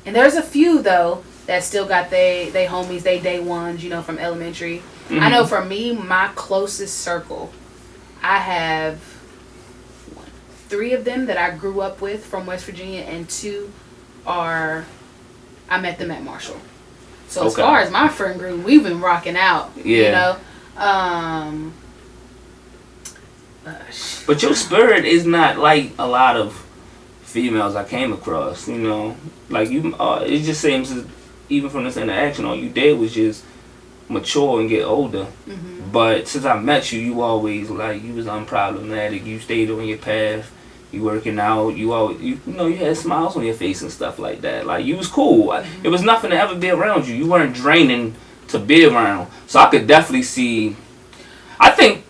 and there's a few though that still got they homies, they day ones, you know, from elementary. Mm-hmm. I know for me, my closest circle, I have 3 of them that I grew up with from West Virginia, and 2 I met them at Marshall. So as far as my friend group, we've been rocking out. Yeah. You know? But your spirit is not like a lot of females I came across, you know? Like, you, it just seems, even from this interaction, all you did was just mature and get older. Mm-hmm. But since I met you, you always, like, you was unproblematic. You stayed on your path. You working out. You always, you know, you had smiles on your face and stuff like that. Like, you was cool. Mm-hmm. It was nothing to ever be around you. You weren't draining to be around. So I could definitely see. I think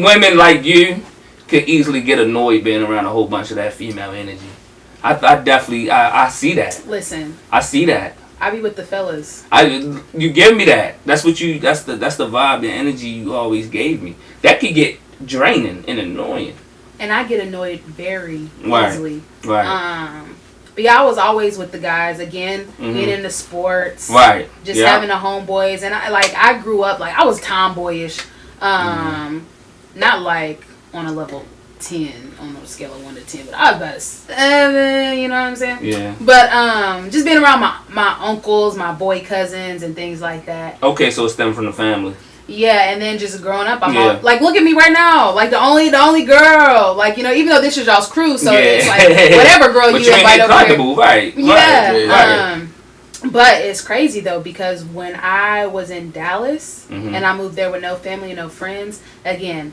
women like you could easily get annoyed being around a whole bunch of that female energy. I definitely see that. Listen. I see that. I be with the fellas. You give me that. That's what you. That's the vibe, the energy you always gave me. That could get draining and annoying. And I get annoyed very easily. Right. But yeah, I was always with the guys again, getting into sports. Right. Just having the homeboys, and I grew up like I was tomboyish. Not like on a level 10 on a scale of 1 to 10, but I was about a 7, you know what I'm saying? Yeah. But just being around my uncles, my boy cousins, and things like that. Okay, so it stemmed from the family. Yeah, and then just growing up, I'm all, like, look at me right now, like the only girl, like, you know, even though this is y'all's crew, so it's like whatever girl you invite over here. Right. Yeah. Right. But it's crazy though, because when I was in Dallas and I moved there with no family and no friends, again,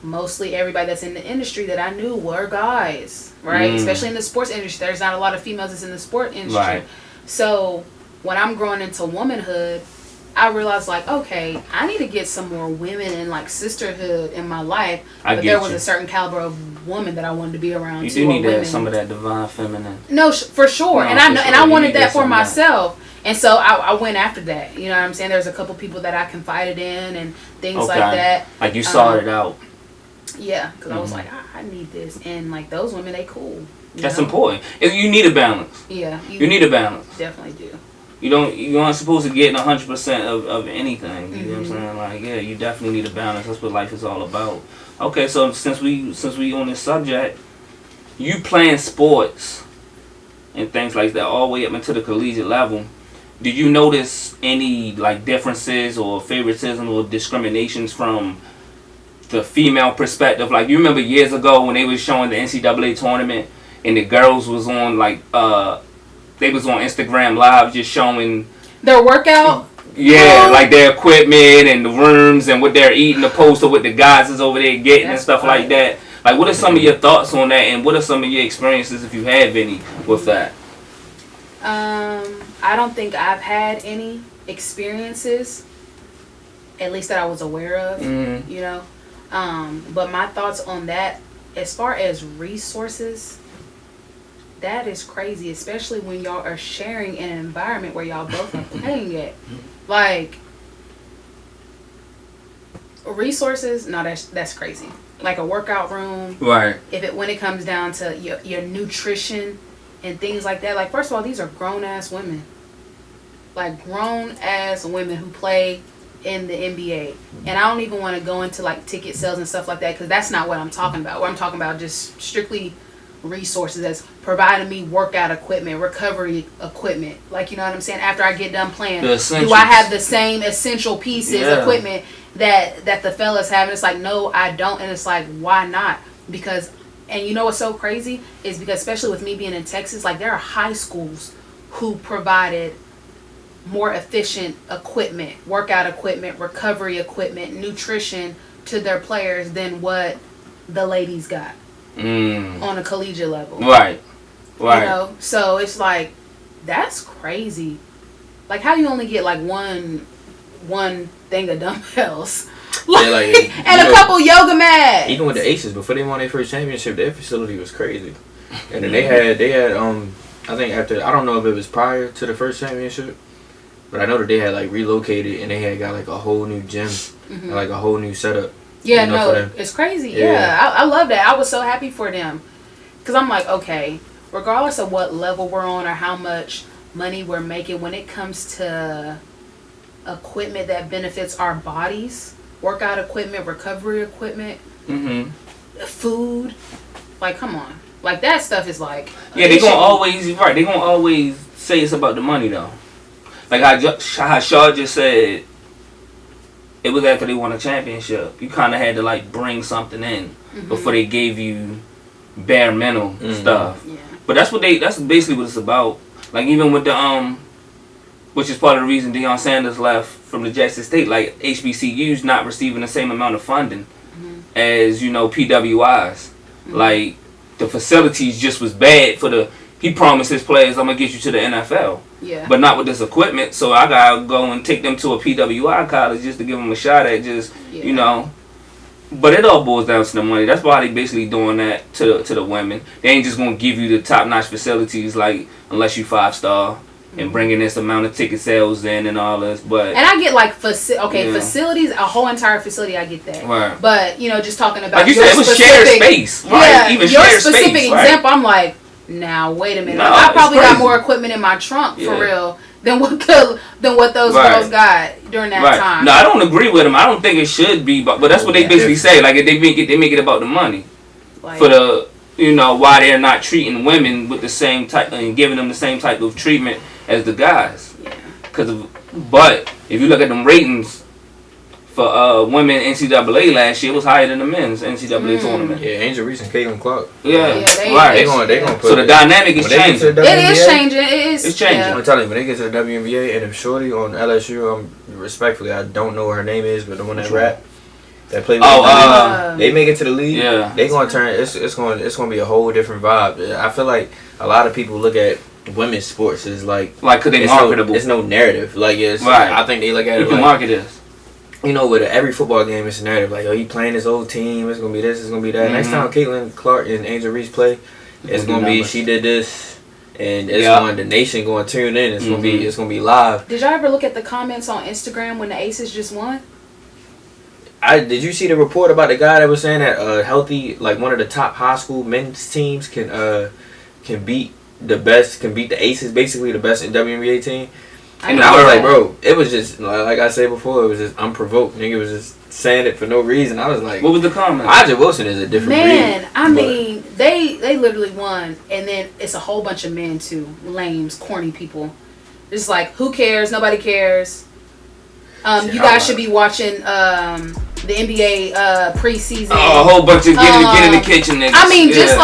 mostly everybody that's in the industry that I knew were guys, right? Especially in the sports industry. There's not a lot of females that's in the sport industry. Right. So when I'm growing into womanhood, I realized, like, okay, I need to get some more women and, like, sisterhood in my life. But there was a certain caliber of woman that I wanted to be around. You do need to have some of that divine feminine. No, for sure. No, and I know, and I wanted that for myself. And so I went after that. You know what I'm saying? There's a couple people that I confided in and things like that. Like, you sought it out. Yeah, because I was like, I need this. And, like, those women, they cool. That's important. You need a balance. Yeah. You need a balance. Definitely do. You aren't supposed to get 100% of anything. You know what I'm saying? Like, yeah, you definitely need a balance. That's what life is all about. Okay, so since we on this subject, you playing sports and things like that all the way up into the collegiate level, did you notice any, like, differences or favoritism or discriminations from the female perspective? Like, you remember years ago when they was showing the NCAA tournament and the girls was on, like, they was on Instagram Live just showing their workout. Yeah, like their equipment and the rooms and what they're eating, opposed to what the guys is over there getting and stuff like that. Like, what are some of your thoughts on that, and what are some of your experiences, if you have any, with that? I don't think I've had any experiences, at least that I was aware of. You know, but my thoughts on that, as far as resources. That is crazy, especially when y'all are sharing in an environment where y'all both are playing it. Like, resources, no, that's crazy. Like a workout room. Right. When it comes down to your nutrition and things like that. Like, first of all, these are grown-ass women. Like, grown-ass women who play in the NBA. And I don't even want to go into, like, ticket sales and stuff like that, because that's not what I'm talking about. What I'm talking about just strictly resources, that's providing me workout equipment, recovery equipment. Like, you know what I'm saying? After I get done playing, do I have the same essential pieces, equipment that the fellas have? And it's like, no, I don't. And it's like, why not? Because, and you know what's so crazy is because, especially with me being in Texas, like there are high schools who provided more efficient equipment, workout equipment, recovery equipment, nutrition to their players than what the ladies got on a collegiate level. Right. You know, so it's like, that's crazy. Like, how you only get like one thing of dumbbells, and a couple yoga mats. Even with the Aces, before they won their first championship, their facility was crazy. And then they had I think after, I don't know if it was prior to the first championship, but I know that they had like relocated and they had got like a whole new gym and like a whole new setup. Yeah, you know, no, it's crazy. Yeah, I love that. I was so happy for them. Because I'm like, okay, regardless of what level we're on or how much money we're making, when it comes to equipment that benefits our bodies, workout equipment, recovery equipment, food, like, come on. Like, that stuff is like... Yeah, they're going to always say it's about the money, though. Like how Shaad just said, it was after they won a championship. You kind of had to like bring something in before they gave you bare minimum stuff. Yeah. But that's basically what it's about. Like even with the which is part of the reason Deion Sanders left from the Jackson State. Like HBCUs not receiving the same amount of funding as, you know, PWIs. Like the facilities just was bad for the. He promised his players, I'm going to get you to the NFL. Yeah. But not with this equipment. So I got to go and take them to a PWI college just to give them a shot at just, you know. But it all boils down to the money. That's why they basically doing that to the women. They ain't just going to give you the top-notch facilities, like, unless you 5-star and bringing this amount of ticket sales in and all this. But and I get, like, facilities, a whole entire facility, I get that. Right. But, you know, just talking about... Like you said, it was shared space. Right. Yeah, even your shared specific space, example, right? I'm like... Now wait a minute. No, I probably got more equipment in my trunk for real than what those girls got during that time. No, I don't agree with them. I don't think it should be, but that's what they basically say. Like if they make it about the money, like, for the, you know, why they're not treating women with the same type and giving them the same type of treatment as the guys. Yeah. But if you look at them ratings for women NCAA last year, it was higher than the men's NCAA tournament. Yeah, Angel Reese and Caitlin Clark. Yeah, right. They gonna put. So the dynamic is changing. It is changing. It's changing. I'm telling you, when they get to the WNBA and if Shorty on LSU, respectfully, I don't know what her name is, but the one that rap, that played with they make it to the league. Yeah, they gonna turn. It's gonna be a whole different vibe. I feel like a lot of people look at women's sports as like could they marketable? It's no narrative. Like it's I think they look at it like market is. You know, with every football game, it's a narrative. Like, oh, he playing his old team. It's going to be this. It's going to be that. Next time Caitlin Clark and Angel Reese play, it's going to be she did this. And it's going, the nation going to tune in. It's going to be live. Did y'all ever look at the comments on Instagram when the Aces just won? Did you see the report about the guy that was saying that healthy, like one of the top high school men's teams can beat the Aces, basically the best WNBA team? And I was like, bro, it was just, like I said before, it was just unprovoked. Nigga was just saying it for no reason. I was like... What was the comment? Aja Wilson is a different breed. I mean, they literally won, and then it's a whole bunch of men, too. Lames, corny people. It's like, who cares? Nobody cares. You guys should be watching the NBA preseason. Oh, a whole bunch of get in the kitchen niggas. I mean, just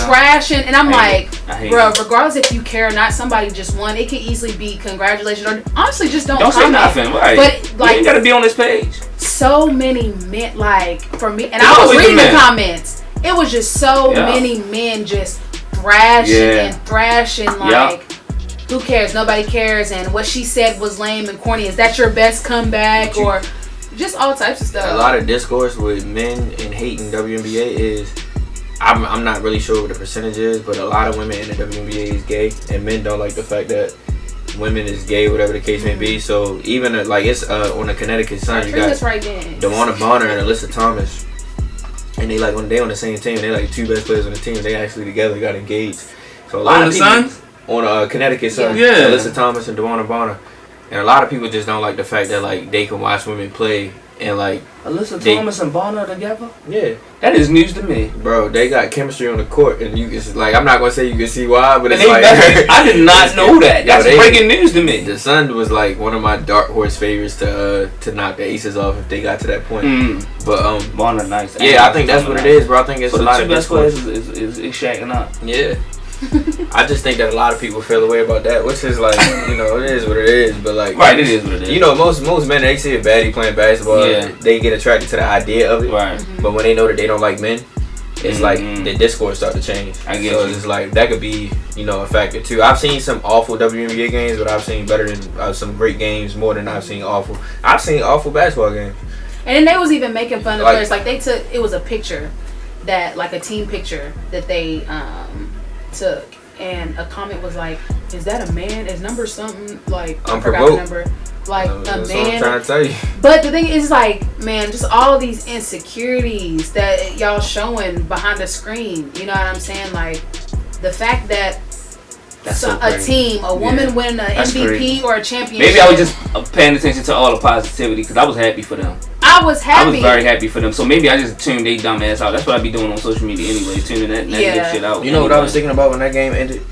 trashing. And I'm like, bro, regardless if you care or not, somebody just won. It could easily be congratulations. Or honestly, just don't say nothing. Right. But like, you gotta be on this page. So many men, like, for me, and I was reading the comments. It was just so many men just thrashing like. Who cares? Nobody cares. And what she said was lame and corny. Is that your best comeback? Or just all types of stuff. A lot of discourse with men and hating WNBA is, I'm not really sure what the percentage is, but a lot of women in the WNBA is gay, and men don't like the fact that women is gay, whatever the case may be. So even like it's on the Connecticut Sun, you got DeWanna Bonner and Alyssa Thomas, and they like when they on the same team, they like two best players on the team. They actually together got engaged. So a lot of people on Connecticut Sun, Alyssa Thomas and DeWanna Bonner. And a lot of people just don't like the fact that like they can watch women play And like Alyssa Thomas and Bonner together? Yeah. That is news to me. Bro, they got chemistry on the court, and it's like, I'm not gonna say you can see why, but it's like I did not know that. That's breaking news to me. The Sun was like one of my dark horse favorites to knock the Aces off if they got to that point. But Bonner nice. Yeah, I think that's what it is, bro. I think it's so a lot the of two best players is shacking up. Yeah. I just think that a lot of people feel away about that, which is like, you know, it is what it is. But like, right, it is what it is. You know, most men, they see a baddie playing basketball, they get attracted to the idea of it. Right. But when they know that they don't like men, it's like the discourse start to change. I guess. So it's like that could be, you know, a factor too. I've seen some awful WNBA games, but I've seen better than some great games more than I've seen awful. I've seen awful basketball games. And then they was even making fun of players. Like they took, it was a picture that, like a team picture that they took, and a comment was like, "Is that a man? Is number something like I forgot the number." Like a man. What I'm trying to tell you. But the thing is, like, man, just all these insecurities that y'all showing behind the screen. You know what I'm saying? Like the fact that a team, a woman win an MVP crazy. Or a championship. Maybe I was just paying attention to all the positivity because I was happy for them. I was happy. I was very happy for them. So maybe I just tuned they dumb ass out. That's what I be doing on social media anyway, tuning that negative shit out. You know what I was thinking about when that game ended?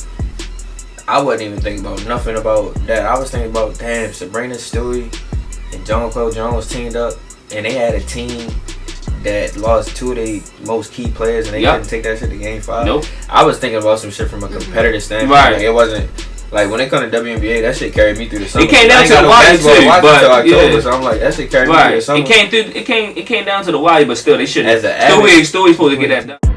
I wasn't even thinking about nothing about that. I was thinking about, damn, Sabrina Stewie and Joan Cole Jones teamed up, and they had a team that lost two of their most key players, and they couldn't take that shit to Game 5. Nope. I was thinking about some shit from a competitive standpoint. Right. Like, it wasn't like when it comes to WNBA, that shit carried me through the summer. It came down to the wire too, but October, so I'm like, that shit carried me through the summer. It came down to the wire, but still they should. As an Stewie's supposed to get that done.